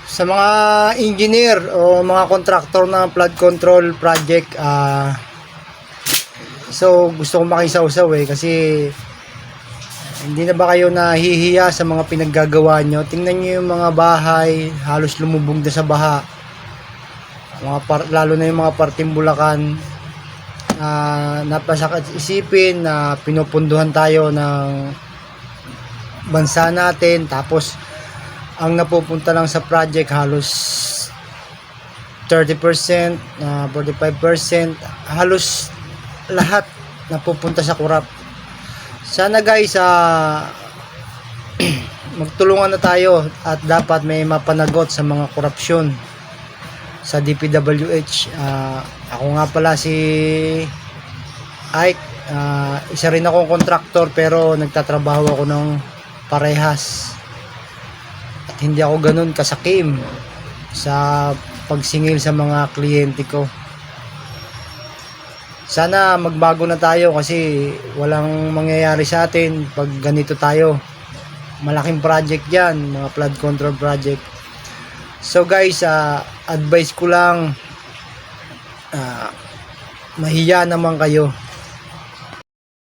Sa mga engineer o mga contractor ng flood control project, so gusto kong makisawsaw kasi hindi na ba kayo nahihiya sa mga pinaggagawa nyo? Tingnan nyo yung mga bahay halos lumubog na sa baha, lalo na yung mga parteng Bulacan. Napasakit isipin na pinupunduhan tayo ng bansa natin, tapos ang napupunta lang sa project halos 30%, 45%, halos lahat napupunta sa kurap. Sana guys, magtulungan na tayo at dapat may mapanagot sa mga korupsyon sa DPWH. Ako nga pala si Ike, isa rin akong contractor pero nagtatrabaho ako ng parehas. Hindi ako ganun kasakim sa pagsingil sa mga kliyente ko. Sana magbago na tayo kasi walang mangyayari sa atin pag ganito tayo. Malaking project yan, mga flood control project. So guys, advice ko lang, mahiya naman kayo.